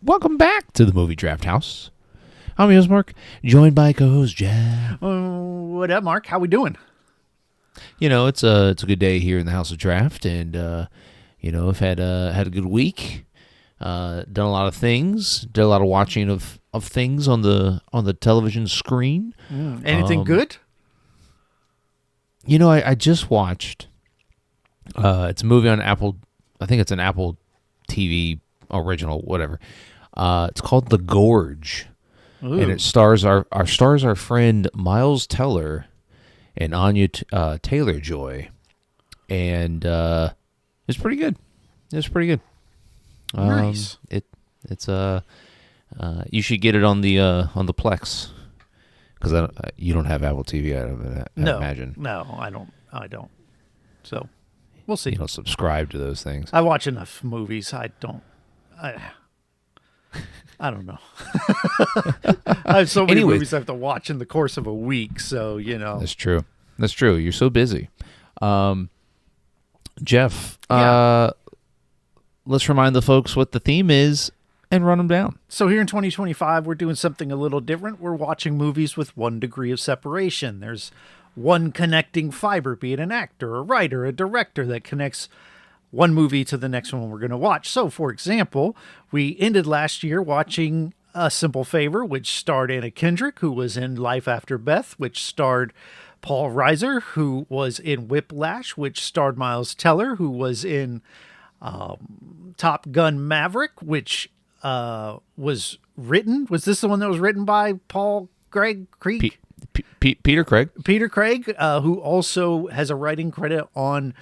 Welcome back to the Movie Draft House. I'm your host, Mark, joined by co-host Jeff. What up, Mark? How we doing? You know, it's a good day here in the House of Draft, and I've had a good week. Done a lot of things. Did a lot of watching of things on the television screen. Anything good? You know, I just watched. It's a movie on Apple. I think it's an Apple TV original, whatever. It's called The Gorge. Ooh. And it stars our friend Miles Teller and Anya Taylor-Joy, and it's pretty good. Nice. It's you should get it on the Plex, because you don't have Apple TV. I imagine. No, I don't. So we'll see. You don't subscribe to those things. I watch enough movies. I don't know. I have so many movies I have to watch in the course of a week, so, you know. That's true. You're so busy. Jeff, let's remind the folks what the theme is and run them down. So here in 2025, we're doing something a little different. We're watching movies with 1 degree of separation. There's one connecting fiber, be it an actor, a writer, a director, that connects one movie to the next one we're going to watch. So, for example, we ended last year watching A Simple Favor, which starred Anna Kendrick, who was in Life After Beth, which starred Paul Reiser, who was in Whiplash, which starred Miles Teller, who was in Top Gun Maverick, which was written. Was this the one that was written by Paul Craig? Peter Craig. Peter Craig, who also has a writing credit on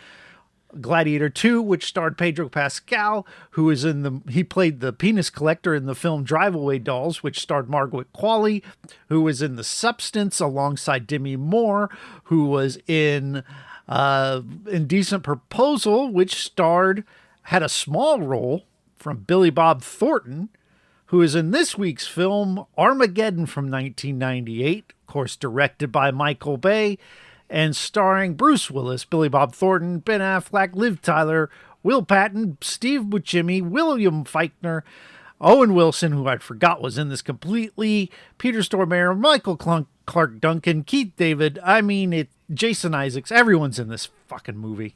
Gladiator II, which starred Pedro Pascal, who is he played the penis collector in the film Drive-Away Dolls, which starred Margaret Qualley, who was in The Substance alongside Demi Moore, who was in Indecent Proposal, which had a small role from Billy Bob Thornton, who is in this week's film Armageddon from 1998, of course directed by Michael Bay, and starring Bruce Willis, Billy Bob Thornton, Ben Affleck, Liv Tyler, Will Patton, Steve Buscemi, William Fichtner, Owen Wilson, who I forgot was in this completely, Peter Stormare, Michael Clarke Duncan, Keith David, Jason Isaacs, everyone's in this fucking movie.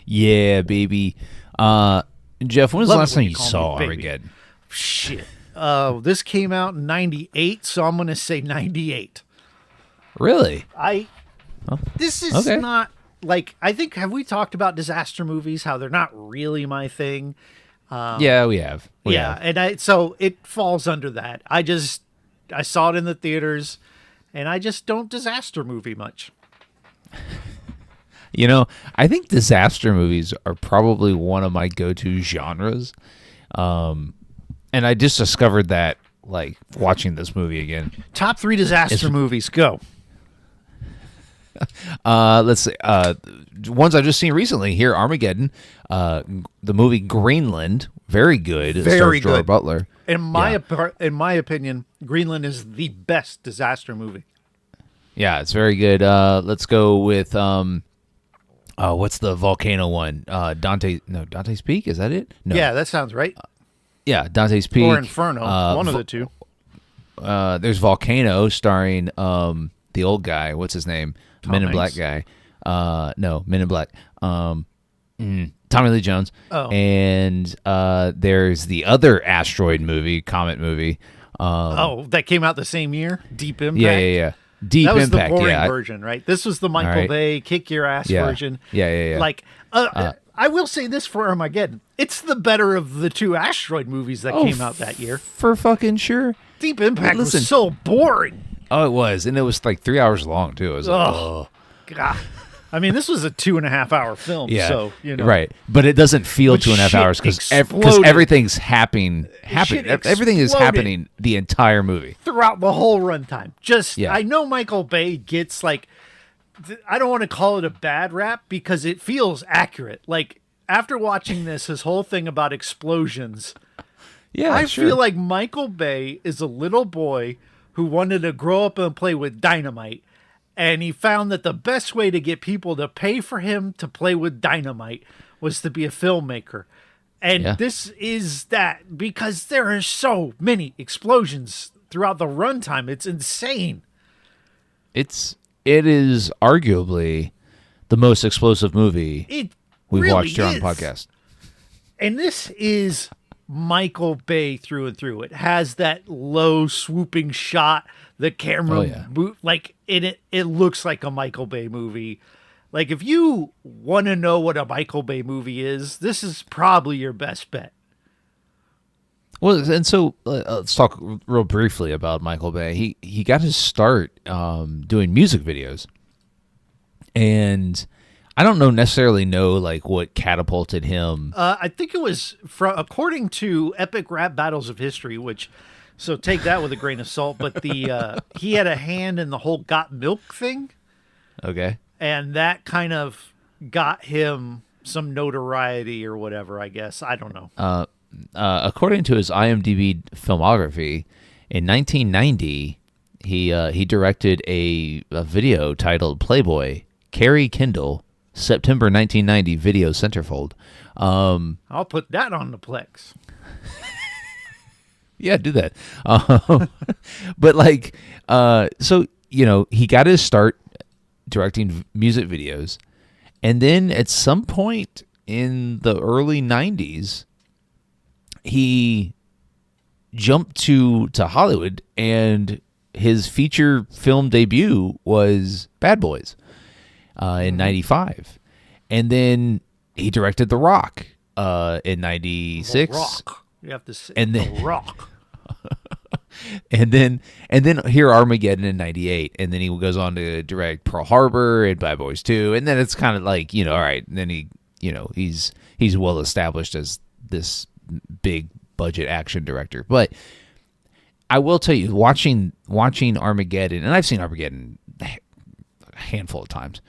Yeah, baby. Jeff, when was the last time you saw Armageddon? Shit. This came out in 98, so I'm going to say 98. Really? This is not, like, I think, have we talked about disaster movies, how they're not really my thing? Yeah, we have. And so it falls under that. I saw it in the theaters, and I just don't disaster movie much. You know, I think disaster movies are probably one of my go-to genres. And I just discovered that, like, watching this movie again. Top 3 disaster movies, go. Let's see. Ones I've just seen recently here: Armageddon, the movie Greenland, very good. Very good. Gerard Butler. In my opinion, Greenland is the best disaster movie. Yeah, it's very good. Let's go with what's the volcano one? Dante's Peak. Is that it? No. Yeah, that sounds right. Yeah, Dante's Peak Or Inferno. One of the two. There's Volcano, starring the old guy. What's his name? Men in Black guy. No, Men in Black. Tommy Lee Jones. Oh. And there's the other asteroid movie, comet movie. That came out the same year? Deep Impact? Yeah. Deep Impact. That was the boring version, right? This was the Michael Bay kick your ass version. Yeah. Like, I will say this for Armageddon. It's the better of the 2 asteroid movies that came out that year. For fucking sure. Deep Impact was so boring. Oh, it was. And it was like 3 hours long, too. It was like, oh. God. I mean, this was a 2.5-hour film, so, you know. Right. But it doesn't feel 2.5 hours because everything's happening. Everything is happening the entire movie. Throughout the whole runtime. I know Michael Bay gets, like, I don't want to call it a bad rap because it feels accurate. Like, after watching this, his whole thing about explosions, I feel like Michael Bay is a little boy who wanted to grow up and play with dynamite. And he found that the best way to get people to pay for him to play with dynamite was to be a filmmaker. And Yeah. this is that because there are so many explosions throughout the runtime. It's insane. It is arguably the most explosive movie It we've really watched here on is. the podcast. And this is Michael Bay through and through. It has that low swooping shot. The camera, Oh, yeah. like it looks like a Michael Bay movie. Like if you want to know what a Michael Bay movie is, this is probably your best bet. Well, and so let's talk real briefly about Michael Bay. He got his start doing music videos, and I don't necessarily know like what catapulted him. I think it was according to Epic Rap Battles of History, which so take that with a grain of salt. But the he had a hand in the whole Got Milk thing, Okay. and that kind of got him some notoriety or whatever. I guess I don't know. According to his IMDb filmography, in 1990, he directed a video titled "Playboy." Carrie Kindle, September 1990 video centerfold. I'll put that on the Plex. Yeah, do that. But like, so he got his start directing music videos, and then at some point in the early 90s, he jumped to Hollywood, and his feature film debut was Bad Boys in 95. And then he directed The Rock in 96. Rock. You have to say And The then- Rock. And then here Armageddon in 98, and then he goes on to direct Pearl Harbor and Bad Boys 2, and then it's kind of like, all right, and then he's well established as this big budget action director. But I will tell you, watching Armageddon, and I've seen Armageddon a handful of times,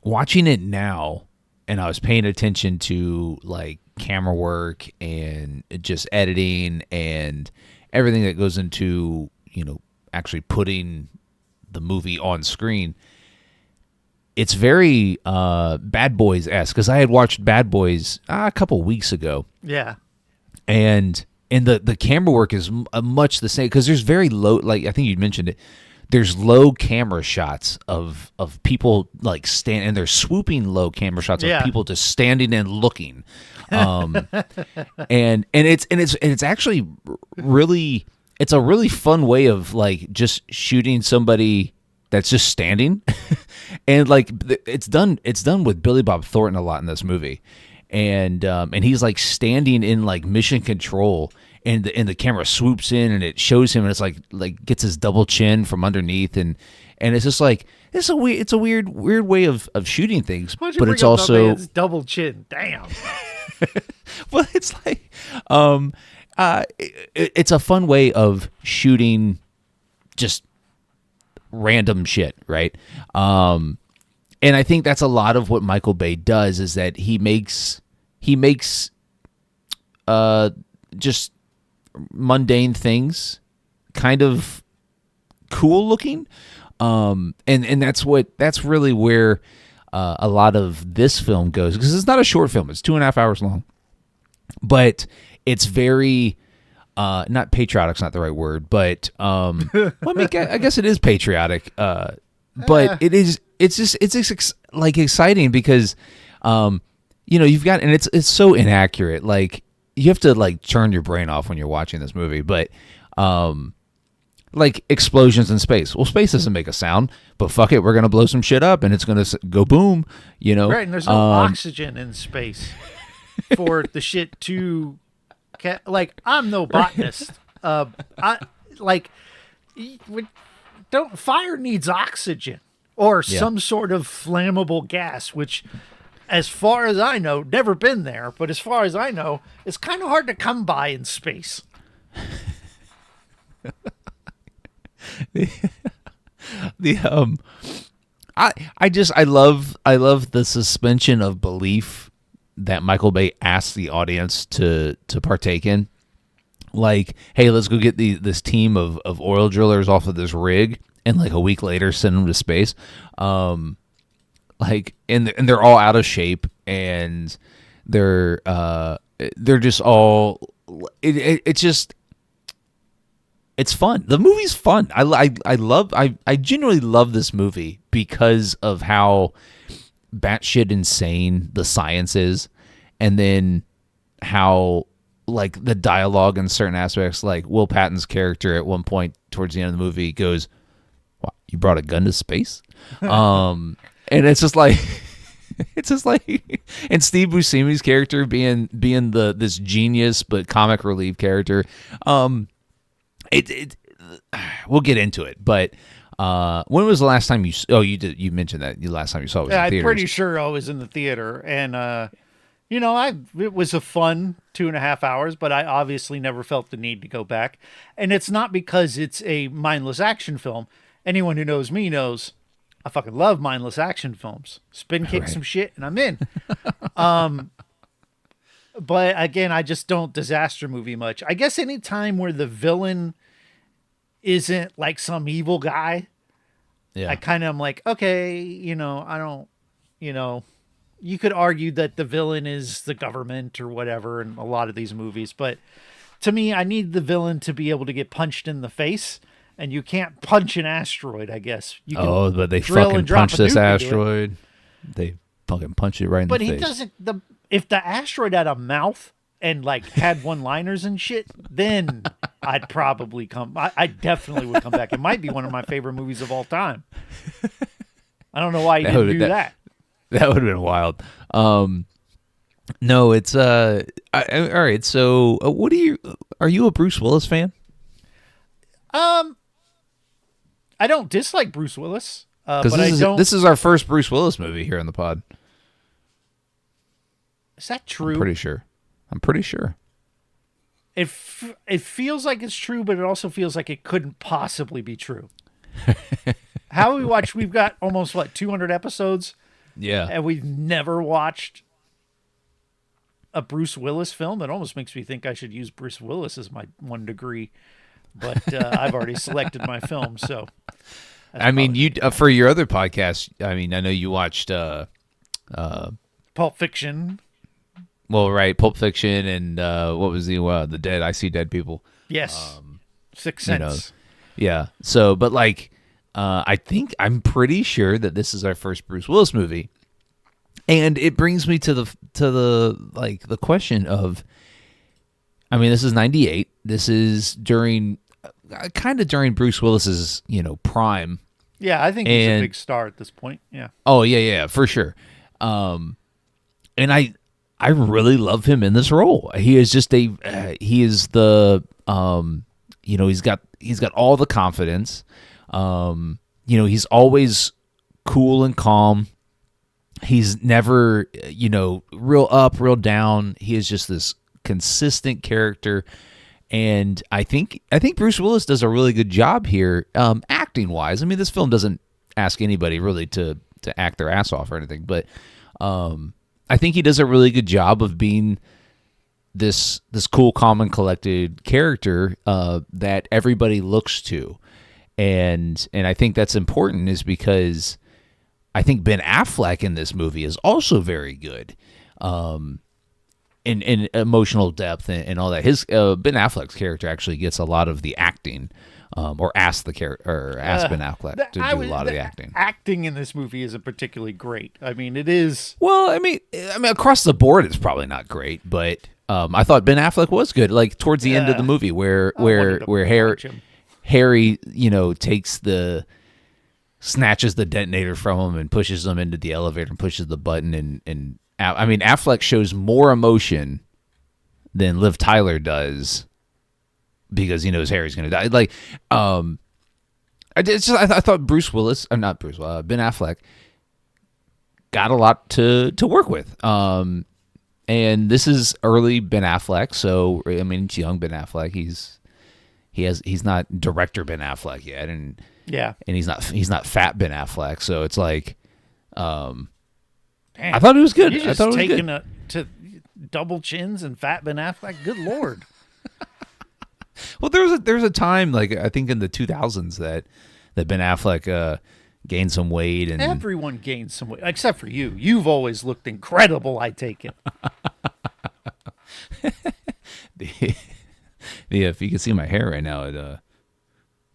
watching it now, and I was paying attention to like camera work and just editing and everything that goes into actually putting the movie on screen. It's very Bad Boys-esque, because I had watched Bad Boys a couple weeks ago, Yeah. and the camera work is much the same, because there's very low, like I think you mentioned it, there's low camera shots of people like and there's swooping low camera shots of Yeah. people just standing and looking, and it's actually really, it's a really fun way of like just shooting somebody that's just standing. And like it's done with Billy Bob Thornton a lot in this movie, and he's like standing in like mission control, and the camera swoops in and it shows him, and it's like gets his double chin from underneath, and it's just like it's a weird way of shooting things, Why'd you but bring it's up also that man's double chin. Damn. well, it's like it's a fun way of shooting just random shit, right? And I think that's a lot of what Michael Bay does, is that he makes just mundane things kind of cool looking, and that's really where a lot of this film goes, because it's not a short film, it's 2.5 hours long, but it's very not patriotic's not the right word, but well, I guess it is patriotic, but it's just like exciting, because you've got, and it's so inaccurate, like you have to like turn your brain off when you're watching this movie, but like explosions in space. Well, space doesn't make a sound, but fuck it, we're gonna blow some shit up and it's gonna go boom, Right, and there's no oxygen in space for the shit to like, I'm no botanist. Fire needs oxygen or some sort of flammable gas, which, as far as I know, never been there, but as far as I know, it's kind of hard to come by in space. I love the suspension of belief that Michael Bay asks the audience to partake in. Like, hey, let's go get this team of oil drillers off of this rig, and like a week later send them to space. Like, and they're all out of shape, and they're just all. It's just. It's fun. The movie's fun. I genuinely love this movie because of how batshit insane the science is, and then how like the dialogue in certain aspects, like Will Patton's character at one point towards the end of the movie goes, "Wow, you brought a gun to space?" And it's just like and Steve Buscemi's character being this genius but comic relief character. We'll get into it, but when was the last time you mentioned that the last time you saw it was in I'm theaters. pretty sure I was in the theater, and it was a fun 2.5 hours, but I obviously never felt the need to go back. And it's not because it's a mindless action film. Anyone who knows me knows I fucking love mindless action films. Spin kick some shit and I'm in. But again, I just don't disaster movie much. I guess any time where the villain isn't like some evil guy, I kind of am like, okay, I don't, you could argue that the villain is the government or whatever in a lot of these movies. But to me, I need the villain to be able to get punched in the face. And you can't punch an asteroid, I guess. You can but they drill fucking and drop punch a this nuke into it. asteroid. They fucking punch it right in the But face. he doesn't. If the asteroid had a mouth and like had one-liners and shit, then I'd probably come. I definitely would come back. It might be one of my favorite movies of all time. I don't know why you didn't do that. That would have been wild. No, it's all right. So, are you a Bruce Willis fan? I don't dislike Bruce Willis, but this is our first Bruce Willis movie here on the pod. Is that true? I'm pretty sure. It feels like it's true, but it also feels like it couldn't possibly be true. How we watched? We've got almost 200 episodes. Yeah, and we've never watched a Bruce Willis film. It almost makes me think I should use Bruce Willis as my 1 degree. But I've already selected my film, so. I mean, you for your other podcast. I mean, I know you watched Pulp Fiction. Well, right, Pulp Fiction, and what was the Dead? I See Dead People. Yes, Sixth Sense. Yeah. So, but I'm pretty sure that this is our first Bruce Willis movie, and it brings me to the question of. I mean, this is 98. This is during Bruce Willis's, prime. Yeah, I think he's a big star at this point. Yeah. Oh, yeah, for sure. And I really love him in this role. He is just he's got all the confidence. He's always cool and calm. He's never, real up, real down. He is just this consistent character, and I think Bruce Willis does a really good job here, acting wise. I mean, this film doesn't ask anybody really to act their ass off or anything, but I think he does a really good job of being this cool, calm, and collected character that everybody looks to, and I think that's important, is because I think Ben Affleck in this movie is also very good. In emotional depth and all that. His Ben Affleck's character actually gets a lot of the acting, or ask Ben Affleck to do a lot of the acting. Acting in this movie isn't particularly great. I mean, it is. Well, I mean, across the board, it's probably not great, but I thought Ben Affleck was good. Like towards the end of the movie, where Harry, snatches the detonator from him and pushes him into the elevator and pushes the button and. I mean, Affleck shows more emotion than Liv Tyler does because he knows Harry's going to die. Like, I thought Ben Affleck got a lot to work with. And this is early Ben Affleck, so I mean, it's young Ben Affleck. He's not director Ben Affleck yet, and he's not fat Ben Affleck. So it's like, Man, I thought it was good. You just taking to double chins and fat Ben Affleck. Good Lord. Well, there was a time, like I think in the 2000s that Ben Affleck gained some weight, and everyone gained some weight except for you. You've always looked incredible. I take it. if you can see my hair right now,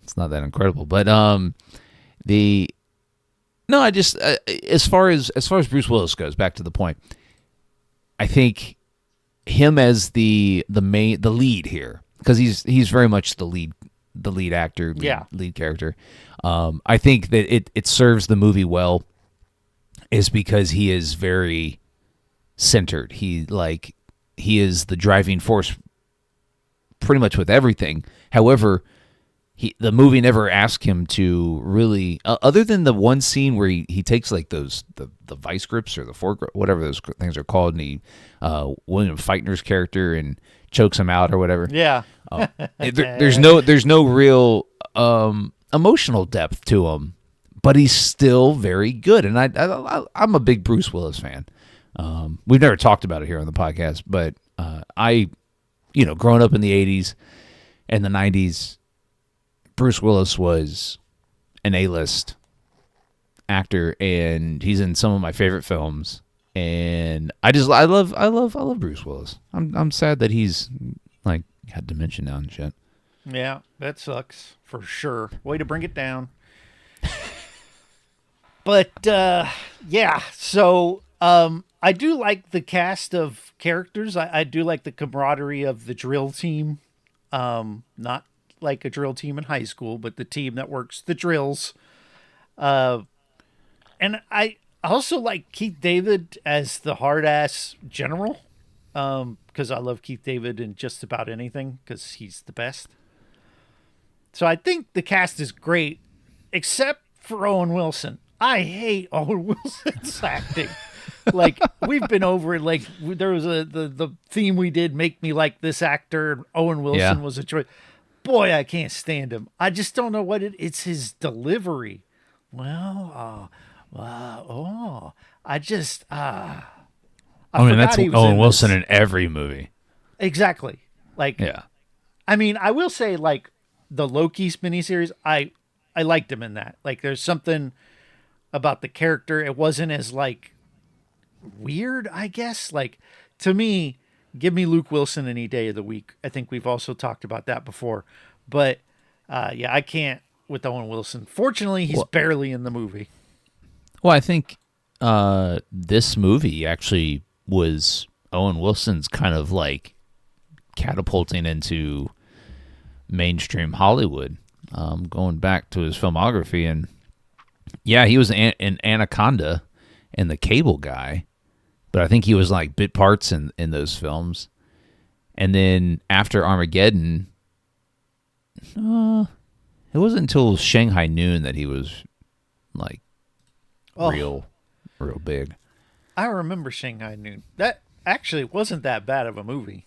it's not that incredible. But I just as far as Bruce Willis goes, back to the point, I think him as the lead here, because he's very much the lead actor, lead character. I think that it serves the movie well, is because he is very centered. He is the driving force pretty much with everything. However, the movie never asked him to really, other than the one scene where he takes like the vice grips or the whatever those things are called, and he William Feitner's character, and chokes him out or whatever. Yeah. There's no real emotional depth to him, but he's still very good. And I'm a big Bruce Willis fan. We've never talked about it here on the podcast, but growing up in the 80s and the 90s, Bruce Willis was an A-list actor, and he's in some of my favorite films. And I love Bruce Willis. I'm sad that he's like had dementia now and shit. Yeah, that sucks for sure. Way to bring it down. But yeah, so I do like the cast of characters. I do like the camaraderie of the drill team. Not like a drill team in high school, but the team that works the drills. And I also like Keith David as the hard-ass general, because I love Keith David in just about anything, because he's the best. So I think the cast is great, except for Owen Wilson. I hate Owen Wilson's acting. Like, we've been over it. Like, there was the theme we did, Make Me Like This Actor, and Owen Wilson was a choice. Boy, I can't stand him. I just don't know what it's his delivery. Well, I just, I mean, that's Owen Wilson in every movie. Exactly. Like, yeah. I mean, I will say, like, the Loki miniseries, I liked him in that. Like, there's something about the character. It wasn't as, like, weird, I guess. Like, to me, give me Luke Wilson any day of the week. I think we've also talked about that before. But, yeah, I can't with Owen Wilson. Fortunately, he's barely in the movie. Well, I think this movie actually was Owen Wilson's kind of like catapulting into mainstream Hollywood, going back to his filmography. And yeah, he was in Anaconda and The Cable Guy, but I think he was like bit parts in those films. And then after Armageddon, it wasn't until Shanghai Noon that he was like real big. I remember Shanghai Noon. That actually wasn't that bad of a movie.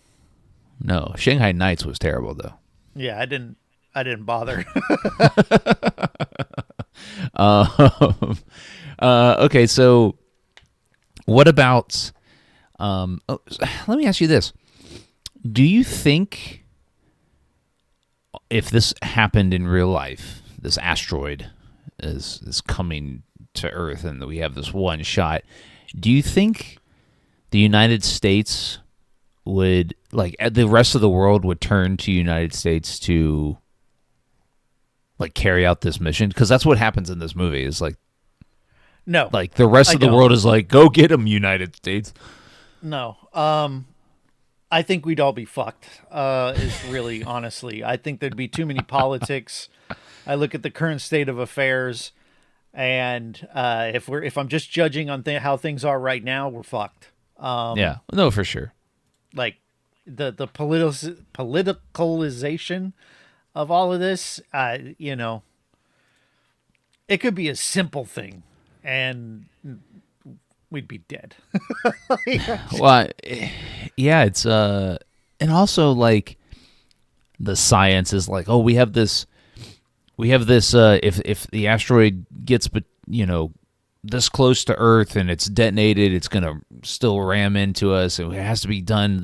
No, Shanghai Nights was terrible though. Yeah, I didn't bother. Okay, so what about let me ask you this. Do you think if this happened in real life, this asteroid is coming to Earth and we have this one shot, do you think the United States would, like, the rest of the world would turn to United States to like carry out this mission? Because that's what happens in this movie. Is like, no, like the rest of the world is like, go get them, United States. No, I think we'd all be fucked. Is really honestly, I think there'd be too many politics. I look at the current state of affairs, and if I'm just judging on how things are right now, we're fucked. Yeah, no, for sure. Like the politicalization of all of this, you know, it could be a simple thing, and we'd be dead. Well, yeah, it's and also like the science is like, oh, we have this if the asteroid gets this close to Earth and it's detonated, it's gonna still ram into us, and it has to be done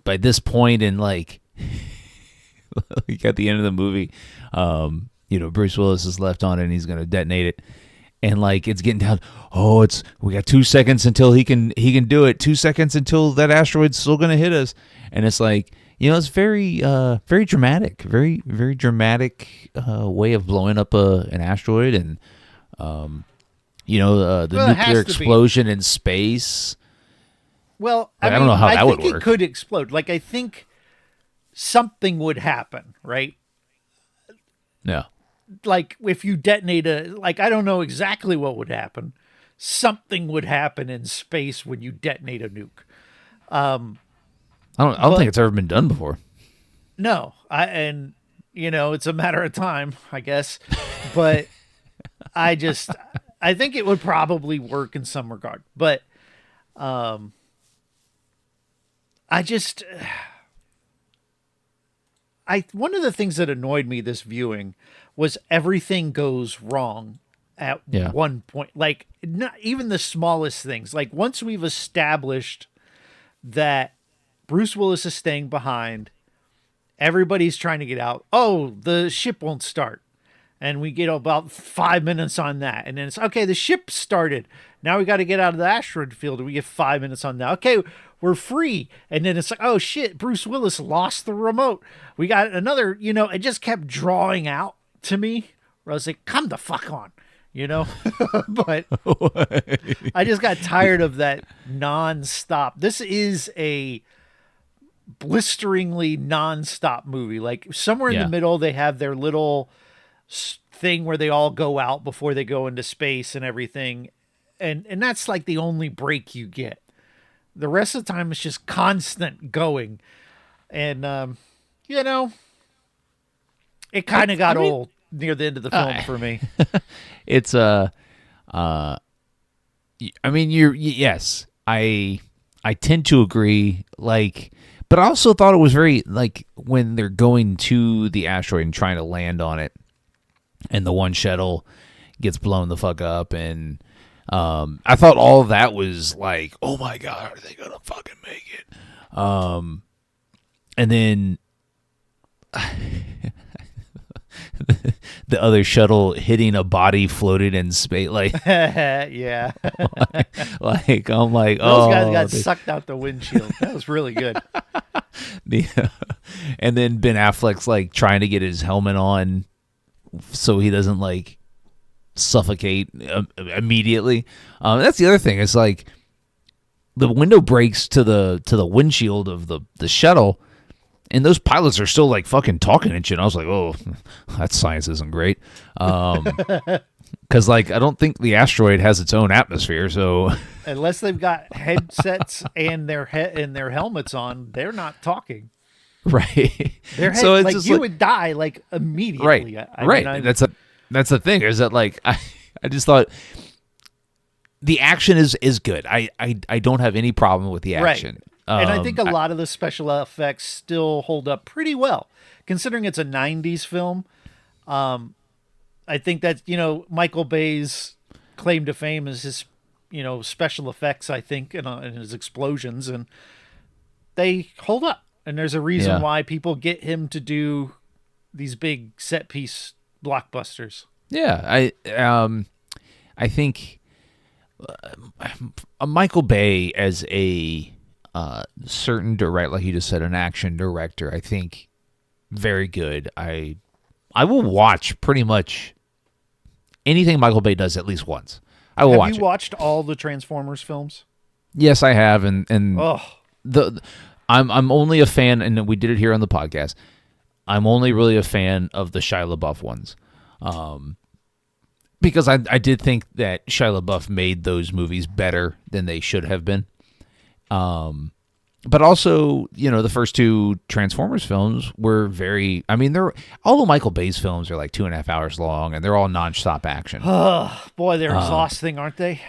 by this point. And like, like at the end of the movie, Bruce Willis is left on it and he's gonna detonate it. And like it's getting down. Oh, we got 2 seconds until he can do it. 2 seconds until that asteroid's still gonna hit us. And it's like, It's very dramatic, very dramatic way of blowing up an asteroid, and the Well, it has nuclear to be. explosion in space. Well, Like, I don't know how that would think work. it could explode. Like, I think something would happen, right? No. Like, if you detonate I don't know exactly what would happen. Something would happen in space when you detonate a nuke. I don't think it's ever been done before. No, it's a matter of time, I guess. But I think it would probably work in some regard. But one of the things that annoyed me this viewing was everything goes wrong at one point. Like, not even the smallest things. Like, once we've established that Bruce Willis is staying behind, everybody's trying to get out. Oh, the ship won't start. And we get about 5 minutes on that. And then it's, okay, the ship started. Now we got to get out of the asteroid field. And we get 5 minutes on that. Okay, we're free. And then it's like, oh, shit, Bruce Willis lost the remote. We got another, it just kept drawing out to me. Where I was like, come the fuck on, But I just got tired of that nonstop. This is a blisteringly nonstop movie. Like, somewhere in the middle, they have their little thing where they all go out before they go into space and everything, and that's like the only break you get. The rest of the time it's just constant going, and it kind of got old near the end of the film for me. It's yes, I tend to agree, like, but I also thought it was very, like, when they're going to the asteroid and trying to land on it, and the one shuttle gets blown the fuck up, and I thought all of that was like, oh my god, are they gonna fucking make it? And then the other shuttle hitting a body floated in space, like yeah. like I'm like, those guys got sucked out the windshield. That was really good. And then Ben Affleck's like trying to get his helmet on so he doesn't like suffocate immediately. That's the other thing. It's like the window breaks to the windshield of the shuttle, and those pilots are still like fucking talking and shit. I was like, oh, that science isn't great. Because like I don't think the asteroid has its own atmosphere, so unless they've got headsets and their helmets on, they're not talking. Right. So it's like just you would die like immediately. Right. Right. That's the thing, is that like I just thought the action is good. I don't have any problem with the action. Right. And I think a lot of the special effects still hold up pretty well, considering it's a 90s film. I think that, Michael Bay's claim to fame is his, special effects, I think, and his explosions, and they hold up. And there's a reason why people get him to do these big set piece blockbusters. Yeah, I think Michael Bay as a certain director, like you just said, an action director, I think very good. I will watch pretty much anything Michael Bay does at least once. I will watch it. Have you watched all the Transformers films? Yes, I have, and I'm only a fan, and we did it here on the podcast. I'm only really a fan of the Shia LaBeouf ones, because I did think that Shia LaBeouf made those movies better than they should have been. But also, the first two Transformers films were very. I mean, they're all of Michael Bay's films are like 2.5 hours long, and they're all nonstop action. Oh boy, they're exhausting, aren't they?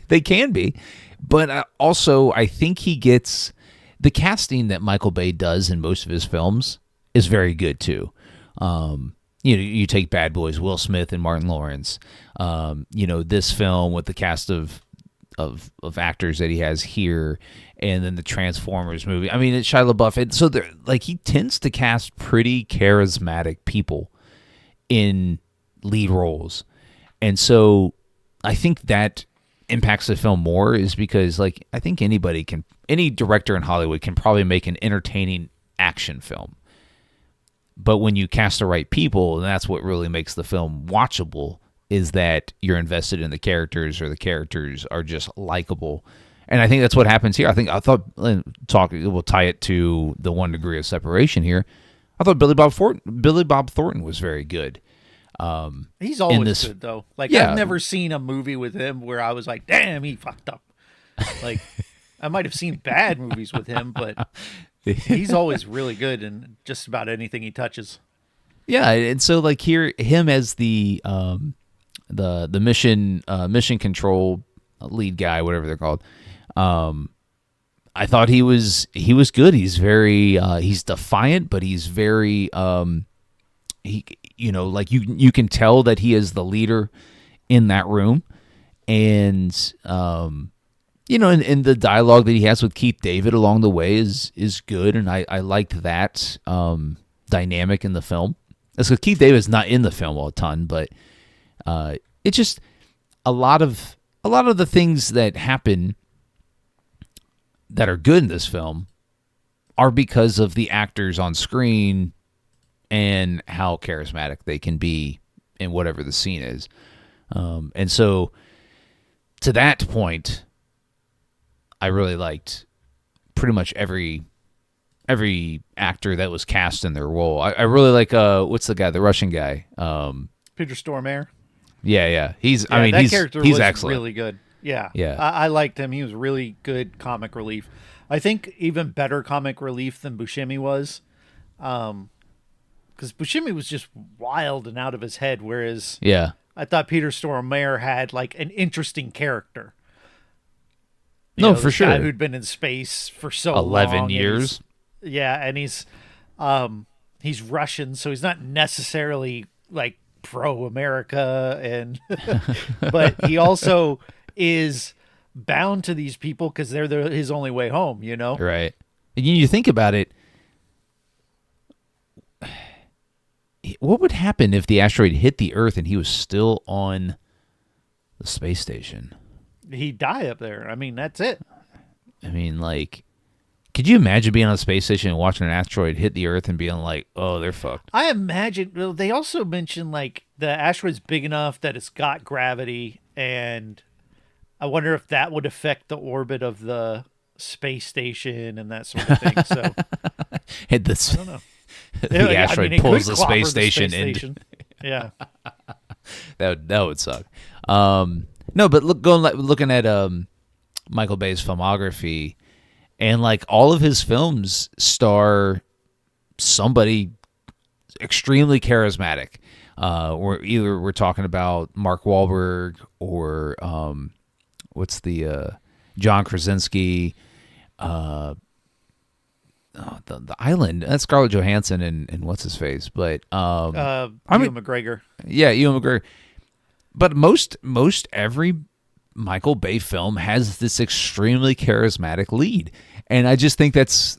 They can be, but also I think he gets the casting that Michael Bay does in most of his films is very good too. You take Bad Boys, Will Smith and Martin Lawrence. This film with the cast of actors that he has here, and then the Transformers movie. I mean, it's Shia LaBeouf, so he tends to cast pretty charismatic people in lead roles, and so I think that impacts the film more is because, like, I think any director in Hollywood can probably make an entertaining action film. But when you cast the right people, and that's what really makes the film watchable, is that you're invested in the characters, or the characters are just likable. And I think that's what happens here. I thought, we'll tie it to the 1 Degree of Separation here. I thought Billy Bob Thornton was very good. He's always good, though. Like, yeah. I've never seen a movie with him where I was like, damn, he fucked up. Like, I might have seen bad movies with him, but he's always really good in just about anything he touches. Yeah, and so, like, here, him as the mission control lead guy, whatever they're called, I thought he was good. He's very he's defiant, but he's very like you can tell that he is the leader in that room, and and the dialogue that he has with Keith David along the way is good, and I liked that dynamic in the film. That's because Keith David's not in the film a ton, but it's just a lot of the things that happen that are good in this film are because of the actors on screen and how charismatic they can be in whatever the scene is. And so to that point, I really liked pretty much every actor that was cast in their role. I really like, what's the guy, the Russian guy? Peter Stormare. Yeah. He's character was excellent. Really good. Yeah. Yeah. I liked him. He was really good comic relief. I think even better comic relief than Buscemi was. Because Buscemi was just wild and out of his head, whereas I thought Peter Stormare had like an interesting character. For sure. Guy who'd been in space for so 11 long. years. And he's Russian, so he's not necessarily like pro-America, and but he also is bound to these people because they're his only way home, Right. And you think about it, what would happen if the asteroid hit the Earth and he was still on the space station? He'd die up there. I mean, that's it. I mean, like, could you imagine being on a space station and watching an asteroid hit the Earth and being like, oh, they're fucked? I imagine, well, they also mentioned, like, the asteroid's big enough that it's got gravity, and I wonder if that would affect the orbit of the space station and that sort of thing. So, I don't know. The asteroid pulls the space station in. Yeah. that would suck. No, but looking at Michael Bay's filmography, and like all of his films star somebody extremely charismatic. We're talking about Mark Wahlberg or what's the John Krasinski, the Island. That's Scarlett Johansson and what's his face, but Ewan McGregor. Yeah, Ewan McGregor. But most every Michael Bay film has this extremely charismatic lead, and I just think that's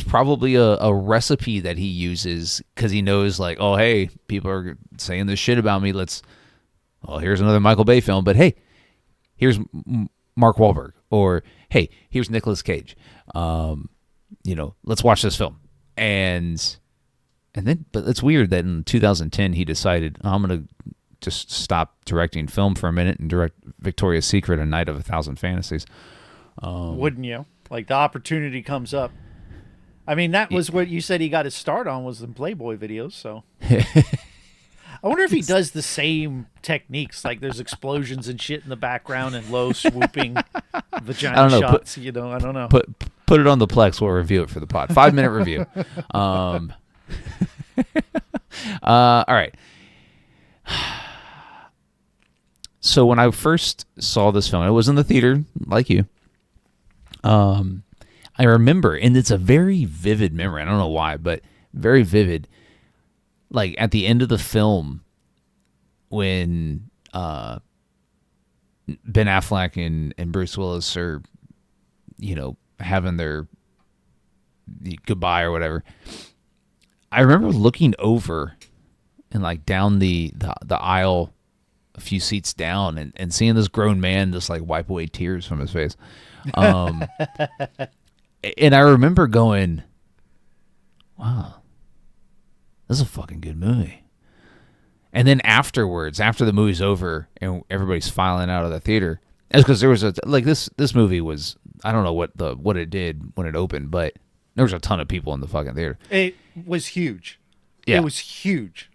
probably a recipe that he uses because he knows, like, oh, hey, people are saying this shit about me. Here's another Michael Bay film, but hey, here's Mark Wahlberg, or hey, here's Nicolas Cage. Let's watch this film, and then, but it's weird that in 2010 he decided, I'm gonna just stop directing film for a minute and direct Victoria's Secret: A Night of a Thousand Fantasies. Wouldn't you? Like, the opportunity comes up. I mean, that was what you said he got his start on, was in Playboy videos, so. I wonder if he does the same techniques, like there's explosions and shit in the background and low swooping vagina shots, I don't know. Put it on the Plex, we'll review it for the pod. 5-minute review. All right. So when I first saw this film, it was in the theater, like you. I remember, and it's a very vivid memory. I don't know why, but very vivid. Like at the end of the film, when Ben Affleck and Bruce Willis are, having their goodbye or whatever. I remember looking over and like down the aisle a few seats down, and seeing this grown man just like wipe away tears from his face. And I remember going, wow, this is a fucking good movie. And then afterwards, after the movie's over and everybody's filing out of the theater, it's because there was this movie was, I don't know what it did when it opened, but there was a ton of people in the fucking theater. It was huge. Yeah. It was huge.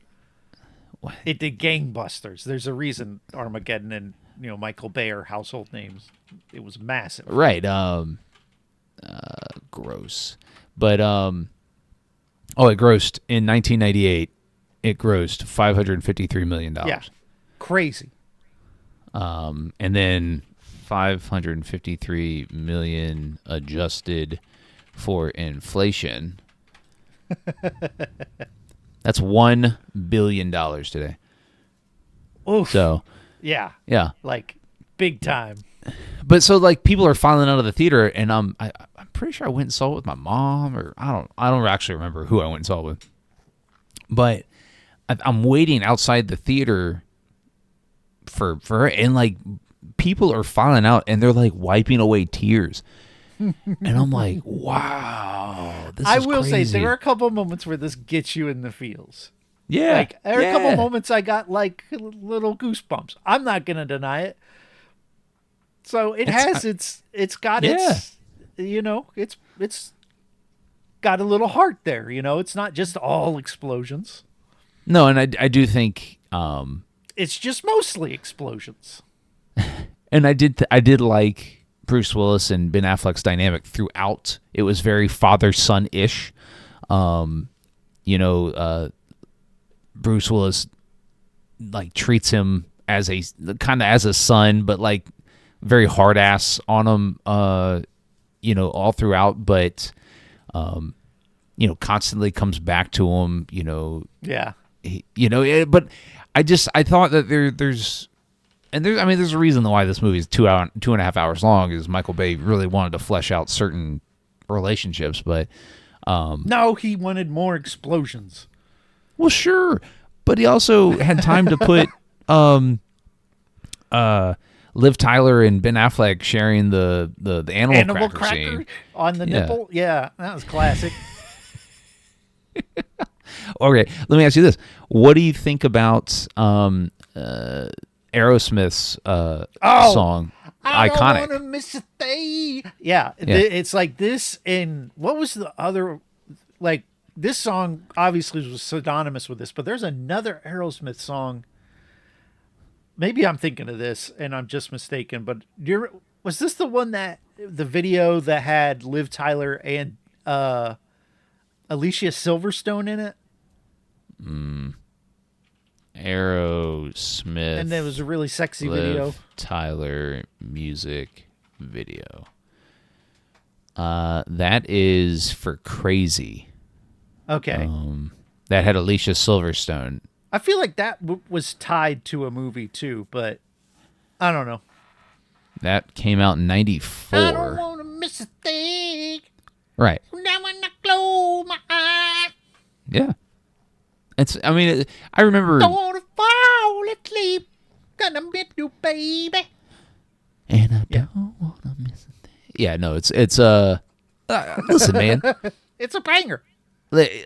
What? It did gangbusters. There's a reason Armageddon and Michael Bay are household names. It was massive. Right. Gross. But it grossed in 1998. It grossed $553 million. Yeah. Crazy. And then 553 million adjusted for inflation. That's $1 billion today. Oof. So, yeah. Like big time. But so like people are filing out of the theater, and I'm pretty sure I went and saw it with my mom, or I don't actually remember who I went and saw it with. But I'm waiting outside the theater for her, and like people are filing out, and they're like wiping away tears. And I'm like, wow, this is will crazy. say there are a couple moments where this gets you in the feels. Yeah. Like there are a couple moments I got like little goosebumps. I'm not gonna deny it. So it's got its got a little heart there, it's not just all explosions. No, and I do think it's just mostly explosions. And I did like Bruce Willis and Ben Affleck's dynamic throughout. It was very father-son-ish. Bruce Willis like treats him as a son, but like very hard ass on him, all throughout, but constantly comes back to him, Yeah. But I thought that there's a reason why this movie is 2.5 hours long, is Michael Bay really wanted to flesh out certain relationships, but no, he wanted more explosions. Well, sure, but he also had time to put Liv Tyler and Ben Affleck sharing the animal cracker scene on the nipple. Yeah, that was classic. Okay, let me ask you this: what do you think about Aerosmith's song? I Iconic. don't wanna miss a thing. Yeah, Yeah. it's like this. And what was the other? Like this song obviously was synonymous with this, but there's another Aerosmith song. Maybe I'm thinking of this and I'm just mistaken. But was this the one that the video that had Liv Tyler and Alicia Silverstone in it? Aerosmith, and there was a really sexy Liv video. Tyler music video. That is for Crazy. Okay. That had Alicia Silverstone. I feel like that was tied to a movie too, but I don't know. That came out in 94. I don't want to miss a thing. Right. Now when I close my eye. Yeah. I remember. Don't want to fall asleep. Gonna miss you, baby. And I don't want to miss a thing. Yeah, no, it's listen, man. It's a banger. The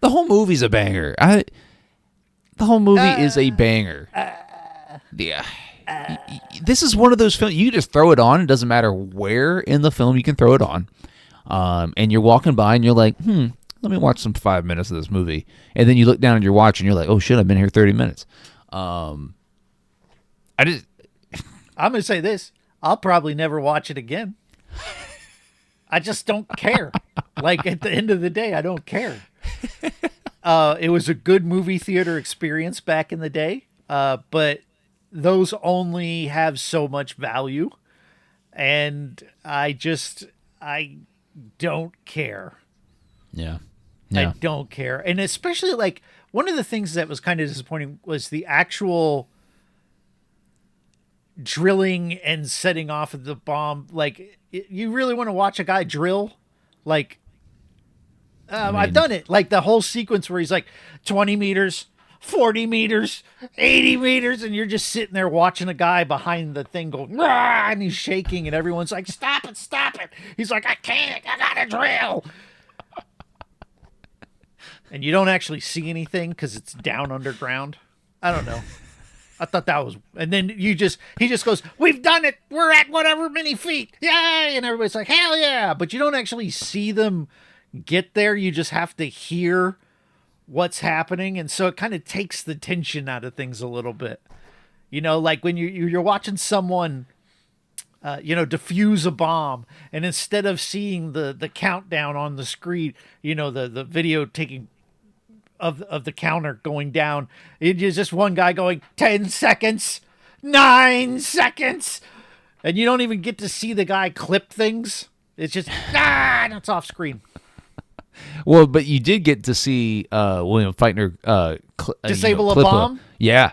whole movie's a banger. The whole movie is a banger. Yeah. This is one of those films, you just throw it on. It doesn't matter where in the film you can throw it on. And you're walking by and you're like, let me watch some 5 minutes of this movie. And then you look down at your watch and you're like, oh shit, I've been here 30 minutes. I'm going to say this. I'll probably never watch it again. I just don't care. Like at the end of the day, I don't care. It was a good movie theater experience back in the day. But those only have so much value. And I don't care. Yeah. I don't care. And especially like one of the things that was kind of disappointing was the actual drilling and setting off of the bomb. Like you really want to watch a guy drill? Like I've done it. Like the whole sequence where he's like 20 meters, 40 meters, 80 meters, and you're just sitting there watching a guy behind the thing go, "Rah!" and he's shaking, and everyone's like, stop it, stop it. He's like, I can't, I got to drill. And you don't actually see anything because it's down underground. I don't know. I thought that was, and then he just goes, we've done it. We're at whatever many feet. Yay. And everybody's like, hell yeah. But you don't actually see them get there. You just have to hear what's happening. And so it kind of takes the tension out of things a little bit. You know, like when you're watching someone, defuse a bomb, and instead of seeing the countdown on the screen, you know, the video taking of the counter going down, it is just one guy going 10 seconds, 9 seconds, and you don't even get to see the guy clip things. It's just and it's off screen. Well, but you did get to see William Feitner disable a bomb. Yeah.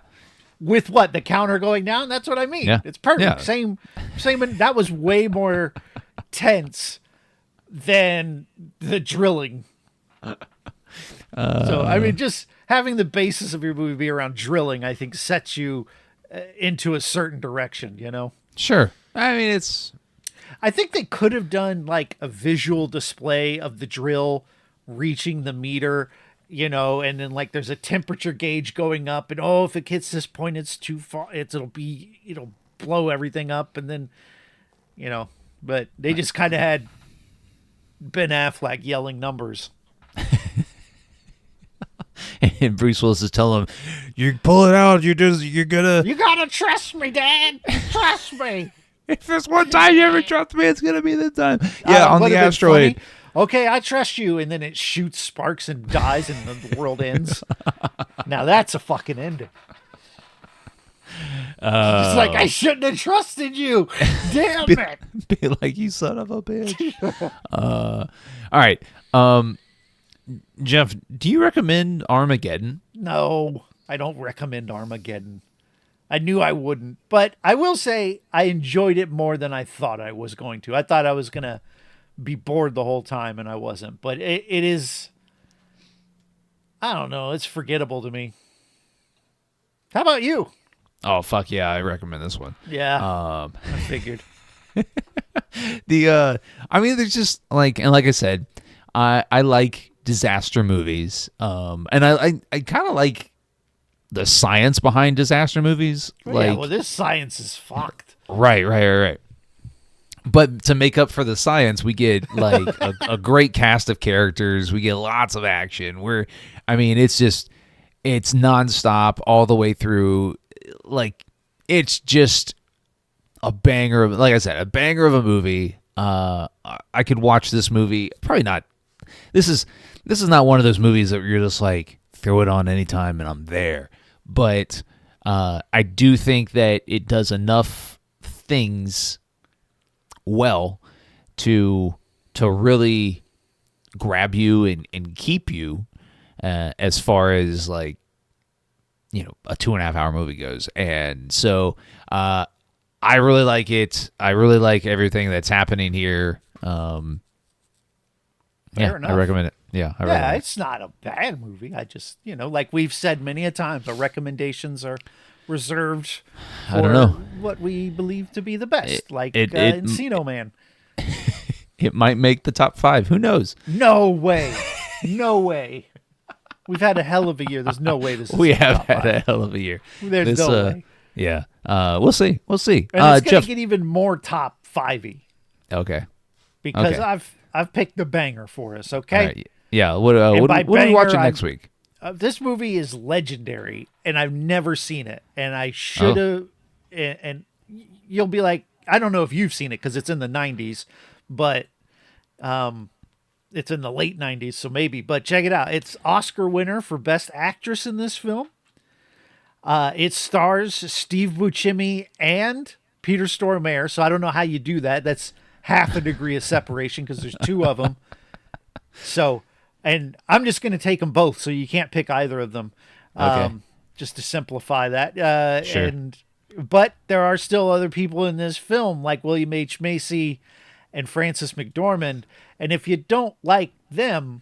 With what, the counter going down? That's what I mean. Yeah. It's perfect. Yeah. Same. That was way more tense than the drilling. So, I mean, just having the basis of your movie be around drilling, I think, sets you into a certain direction, you know? Sure. I mean, I think they could have done, like, a visual display of the drill reaching the meter, you know, and then, like, there's a temperature gauge going up, and, if it hits this point, it's too far, it'll blow everything up, and then, you know, but they just kind of had Ben Affleck yelling numbers. and Bruce Willis is telling him, "You pull it out. You gotta trust me, Dad. Trust me. If there's one time you ever trust me, it's gonna be this time." Yeah, on the asteroid. Okay, I trust you, and then it shoots sparks and dies, and the world ends. Now that's a fucking ending. It's like, I shouldn't have trusted you. Damn it. Be like, you son of a bitch. All right. Jeff, do you recommend Armageddon? No, I don't recommend Armageddon. I knew I wouldn't, but I will say I enjoyed it more than I thought I was going to. I thought I was going to be bored the whole time, and I wasn't. But it is, I don't know, it's forgettable to me. How about you? Oh, fuck yeah, I recommend this one. Yeah, I figured. I mean, there's just, like, and like I said, I like disaster movies, and I kind of like the science behind disaster movies. Yeah, well, this science is fucked. Right. But to make up for the science, we get like a great cast of characters. We get lots of action. It's nonstop all the way through. Like, it's just a banger of, like I said, a banger of a movie. I could watch this movie. Probably not. This is not one of those movies that you're just like, throw it on anytime and I'm there. But I do think that it does enough things well to really grab you and keep you as far as, like, you know, a 2.5 hour movie goes. And so I really like it. I really like everything that's happening here. Fair enough. I recommend it. Yeah, it's not a bad movie. I just, you know, like we've said many a times, our recommendations are reserved for I don't know what we believe to be the best, Encino Man. It might make the top 5. Who knows? No way. We've had a hell of a year. There's no way this is We have top had 5. a hell of a year. There's no way. Yeah. We'll see. And it's going to get even more top 5-y. Okay. Because I've picked the banger for us, okay? Right. Yeah. What are we watching next week? This movie is legendary, and I've never seen it. And I should have. And you'll be like, I don't know if you've seen it because it's in the 90s, but it's in the late 90s, so maybe. But check it out. It's Oscar winner for Best Actress in this film. It stars Steve Buscemi and Peter Stormare, so I don't know how you do that. That's half a degree of separation because there's 2 of them. So, and I'm just going to take them both, so you can't pick either of them. Okay. Just to simplify that. Sure. But there are still other people in this film, like William H. Macy and Frances McDormand. And if you don't like them,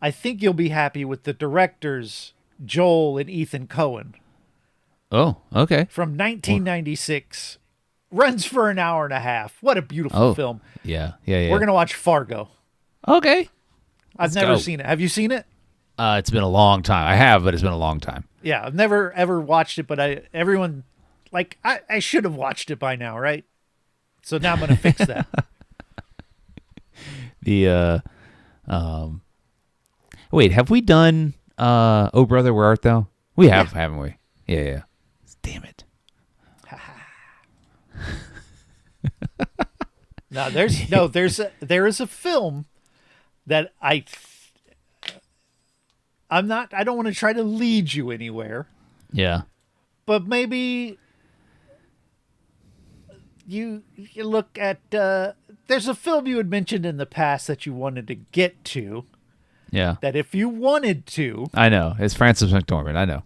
I think you'll be happy with the director's Joel and Ethan Coen Oh, okay. from 1996. Runs for an hour and a half. What a beautiful Oh, film. yeah. We're We're going to watch Fargo. Okay. I've never seen it. Have you seen it? It's been a long time. I have, but it's been a long time. Yeah, I've never ever watched it, but everyone I should have watched it by now, right? So now I'm going to fix that. Wait, have we done Oh Brother, Where Art Thou? We have, haven't we? Yeah. Damn it. No, there is a film that I don't want to try to lead you anywhere, Yeah. but maybe you look at there's a film you had mentioned in the past that you wanted to get to. Yeah. That if you wanted to, I know. It's Francis McDormand. I know.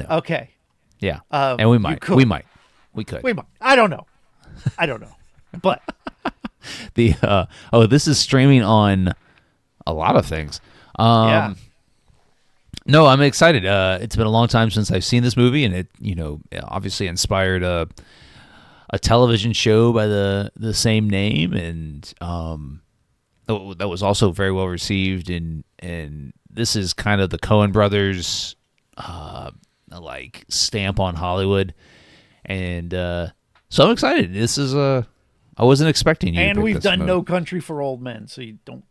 Okay. Yeah. And we might. We could. I don't know. But this is streaming on a lot of things. yeah. No, I'm excited. It's been a long time since I've seen this movie, and it, obviously inspired a television show by the same name, and that was also very well received. And this is kind of the Coen brothers, stamp on Hollywood, and so I'm excited. This is I wasn't expecting you. And we've done movie. No Country for Old Men, so you don't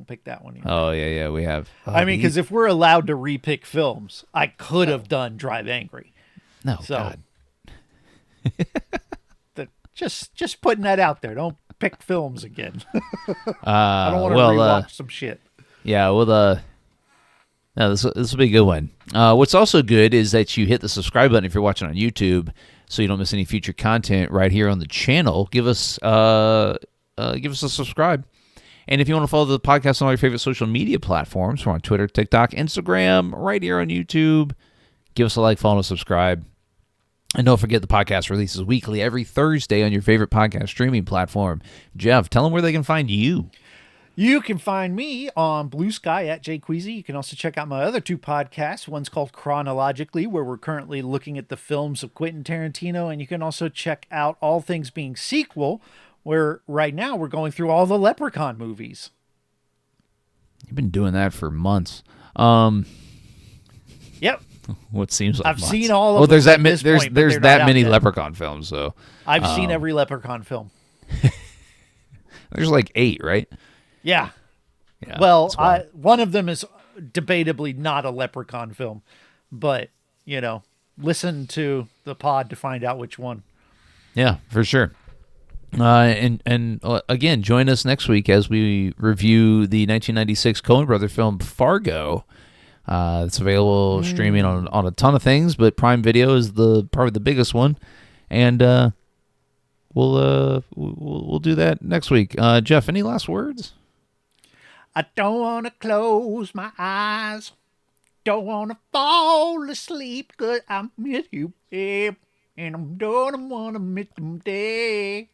pick that one either. Oh yeah, we have. I mean, because if we're allowed to repick films, I could have done Drive Angry. No, so, God. Just putting that out there. Don't pick films again. I don't want to rewatch some shit. Yeah, well, no, this will be a good one. What's also good is that you hit the subscribe button if you're watching on YouTube, so you don't miss any future content right here on the channel. Give us a subscribe. And if you want to follow the podcast on all your favorite social media platforms, we're on Twitter, TikTok, Instagram, right here on YouTube. Give us a like, follow, and subscribe. And don't forget the podcast releases weekly every Thursday on your favorite podcast streaming platform. Jeff, tell them where they can find you. You can find me on Blue Sky at Jay Queasy. You can also check out my other two podcasts. One's called Chronologically, where we're currently looking at the films of Quentin Tarantino. And you can also check out All Things Being Sequel, where right now we're going through all the Leprechaun movies. You've been doing that for months. Yep. What seems like I've months. seen all of them. There's that many Leprechaun films, so I've seen every Leprechaun film. There's like 8, right? Yeah. Well, one of them is debatably not a Leprechaun film, but listen to the pod to find out which one. Yeah, for sure. And again, join us next week as we review the 1996 Coen brother film Fargo. It's available streaming on a ton of things, but Prime Video is probably the biggest one, and we'll do that next week. Jeff, any last words? I don't want to close my eyes. Don't want to fall asleep, 'cause I miss you, babe. And I don't want to miss them day.